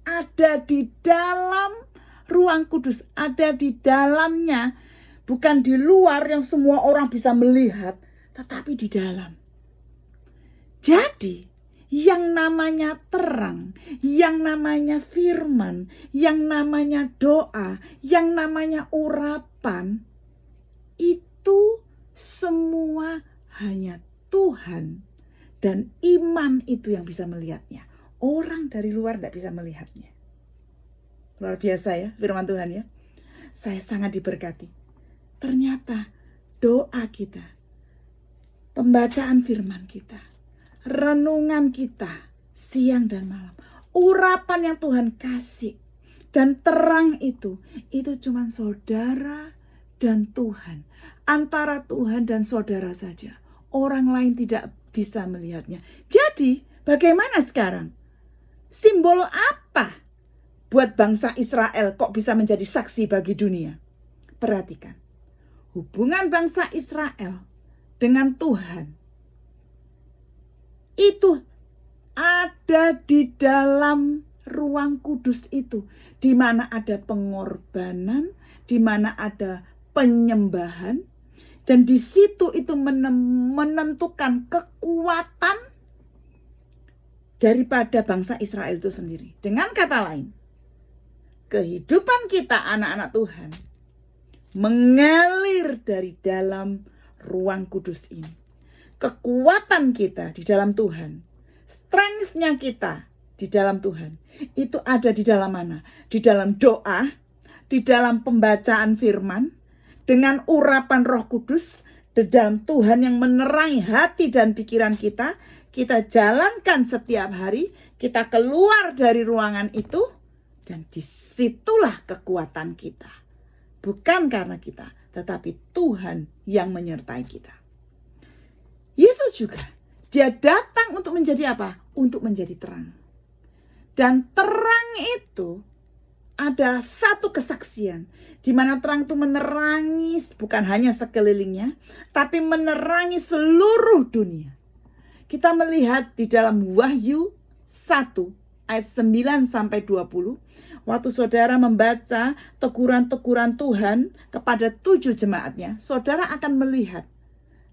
Ada di dalam Ruang Kudus ada di dalamnya, bukan di luar yang semua orang bisa melihat, tetapi di dalam. Jadi, yang namanya terang, yang namanya firman, yang namanya doa, yang namanya urapan, itu semua hanya Tuhan dan imam itu yang bisa melihatnya. Orang dari luar tidak bisa melihatnya. Luar biasa ya firman Tuhan ya. Saya sangat diberkati. Ternyata doa kita, pembacaan firman kita, renungan kita siang dan malam, urapan yang Tuhan kasih dan terang itu cuma saudara dan Tuhan, antara Tuhan dan saudara saja. Orang lain tidak bisa melihatnya. Jadi bagaimana sekarang? Simbol apa buat bangsa Israel kok bisa menjadi saksi bagi dunia? Perhatikan, hubungan bangsa Israel dengan Tuhan itu ada di dalam ruang kudus itu, di mana ada pengorbanan, di mana ada penyembahan, dan di situ itu menentukan kekuatan daripada bangsa Israel itu sendiri. Dengan kata lain, kehidupan kita anak-anak Tuhan mengalir dari dalam ruang kudus ini. Kekuatan kita di dalam Tuhan, strength-nya kita di dalam Tuhan, itu ada di dalam mana? Di dalam doa, di dalam pembacaan firman, dengan urapan Roh Kudus, di dalam Tuhan yang menerangi hati dan pikiran kita jalankan setiap hari, kita keluar dari ruangan itu, dan disitulah kekuatan kita. Bukan karena kita, tetapi Tuhan yang menyertai kita. Yesus juga, dia datang untuk menjadi apa? Untuk menjadi terang. Dan terang itu adalah satu kesaksian, di mana terang itu menerangi bukan hanya sekelilingnya, tapi menerangi seluruh dunia. Kita melihat di dalam Wahyu 1 ayat 9 sampai 20, waktu saudara membaca teguran-teguran Tuhan kepada 7 jemaatnya, saudara akan melihat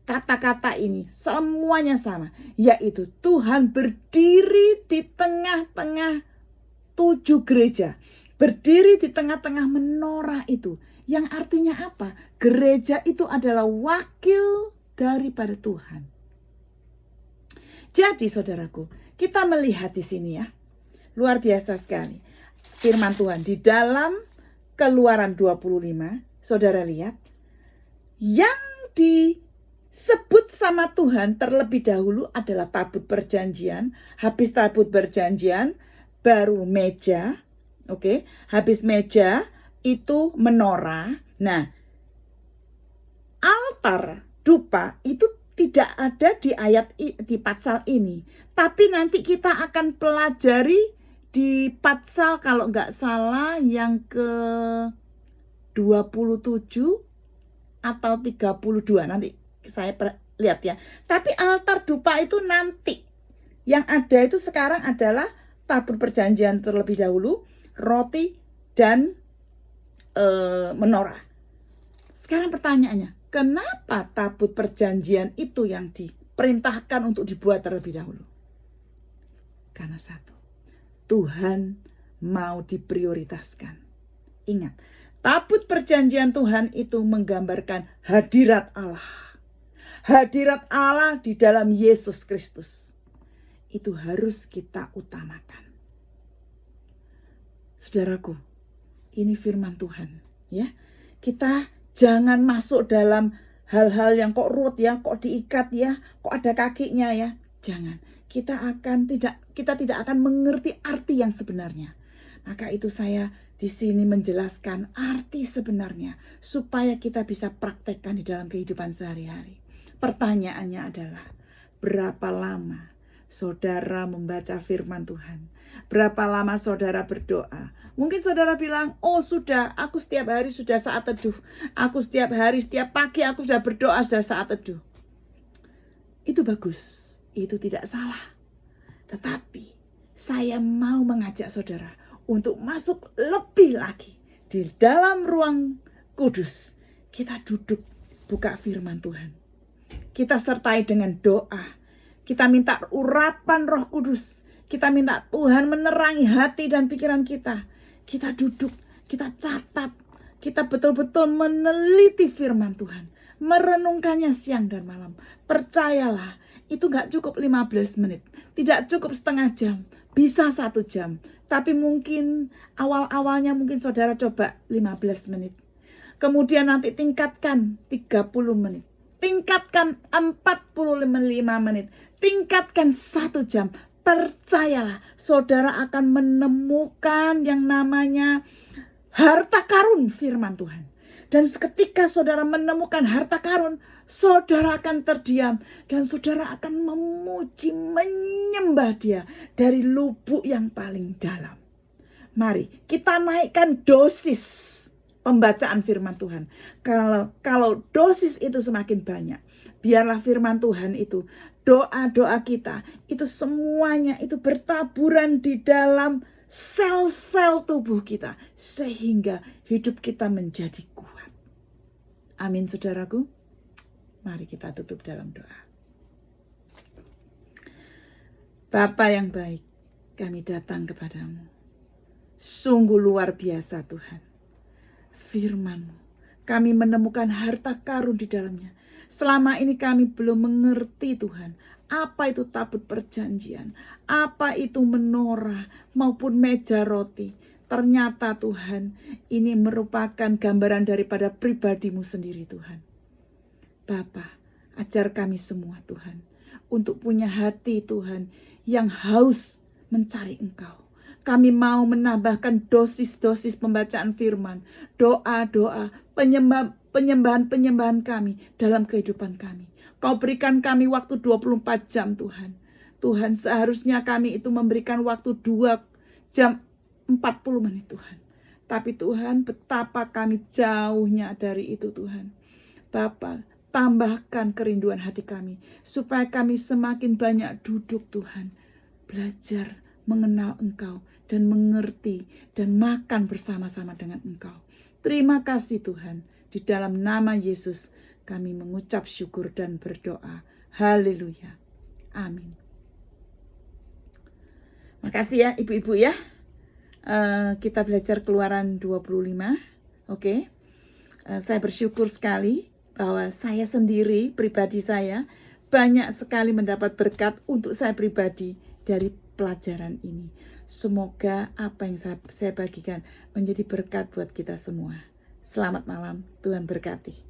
kata-kata ini semuanya sama, yaitu Tuhan berdiri di tengah-tengah 7 gereja, berdiri di tengah-tengah menorah itu, yang artinya apa? Gereja itu adalah wakil daripada Tuhan. Jadi saudaraku, kita melihat di sini ya, luar biasa sekali firman Tuhan di dalam Keluaran 25. Saudara lihat, yang disebut sama Tuhan terlebih dahulu adalah tabut perjanjian. Habis tabut perjanjian baru meja. Oke, habis meja itu menorah. Nah, altar dupa itu tidak ada di pasal ini. Tapi nanti kita akan pelajari di pasal kalau nggak salah yang ke 27 atau 32. Nanti saya lihat ya. Tapi altar dupa itu nanti. Yang ada itu sekarang adalah tabur perjanjian terlebih dahulu, roti dan menorah. Sekarang pertanyaannya, kenapa tabut perjanjian itu yang diperintahkan untuk dibuat terlebih dahulu? Karena satu, Tuhan mau diprioritaskan. Ingat, tabut perjanjian Tuhan itu menggambarkan hadirat Allah. Hadirat Allah di dalam Yesus Kristus. Itu harus kita utamakan. Saudaraku, ini firman Tuhan, ya. Kita jangan masuk dalam hal-hal yang kok ruwet ya, kok diikat ya, kok ada kakinya ya. Jangan. Kita tidak akan mengerti arti yang sebenarnya. Maka itu saya di sini menjelaskan arti sebenarnya supaya kita bisa praktekkan di dalam kehidupan sehari-hari. Pertanyaannya adalah, berapa lama saudara membaca firman Tuhan? Berapa lama saudara berdoa? Mungkin saudara bilang, oh sudah, aku setiap hari sudah saat teduh. Aku setiap hari, setiap pagi aku sudah berdoa, sudah saat teduh. Itu bagus, itu tidak salah. Tetapi saya mau mengajak saudara untuk masuk lebih lagi di dalam ruang kudus, kita duduk buka firman Tuhan. Kita sertai dengan doa. Kita minta urapan Roh Kudus. Kita minta Tuhan menerangi hati dan pikiran kita. Kita duduk, kita catat. Kita betul-betul meneliti firman Tuhan. Merenungkannya siang dan malam. Percayalah, itu gak cukup 15 menit. Tidak cukup setengah jam. Bisa 1 jam. Tapi mungkin awal-awalnya mungkin saudara coba 15 menit. Kemudian nanti tingkatkan 30 menit. Tingkatkan 45 menit. Tingkatkan 1 jam. Percayalah, saudara akan menemukan yang namanya harta karun firman Tuhan. Dan seketika saudara menemukan harta karun, saudara akan terdiam. Dan saudara akan memuji, menyembah Dia dari lubuk yang paling dalam. Mari kita naikkan dosis pembacaan firman Tuhan. Kalau dosis itu semakin banyak, biarlah firman Tuhan itu, doa-doa kita, itu semuanya itu bertaburan di dalam sel-sel tubuh kita. Sehingga hidup kita menjadi kuat. Amin saudaraku. Mari kita tutup dalam doa. Bapa yang baik, kami datang kepadamu. Sungguh luar biasa Tuhan. Firman-Mu, kami menemukan harta karun di dalamnya. Selama ini kami belum mengerti Tuhan, apa itu tabut perjanjian, apa itu menorah maupun meja roti. Ternyata Tuhan, ini merupakan gambaran daripada pribadi-Mu sendiri Tuhan. Bapa, ajar kami semua Tuhan, untuk punya hati Tuhan yang haus mencari Engkau. Kami mau menambahkan dosis-dosis pembacaan firman, doa-doa, penyembahan kami dalam kehidupan kami. Kau berikan kami waktu 24 jam Tuhan. Tuhan, seharusnya kami itu memberikan waktu 2 jam 40 menit Tuhan. Tapi Tuhan, betapa kami jauhnya dari itu Tuhan. Bapa, tambahkan kerinduan hati kami, supaya kami semakin banyak duduk Tuhan, belajar mengenal Engkau dan mengerti dan makan bersama-sama dengan Engkau. Terima kasih Tuhan. Di dalam nama Yesus kami mengucap syukur dan berdoa. Haleluya. Amin. Makasih ya ibu-ibu ya. Kita belajar Keluaran 25. Oke. Saya bersyukur sekali bahwa saya sendiri, pribadi saya, banyak sekali mendapat berkat untuk saya pribadi dari pelajaran ini. Semoga apa yang saya bagikan menjadi berkat buat kita semua. Selamat malam, Tuhan berkati.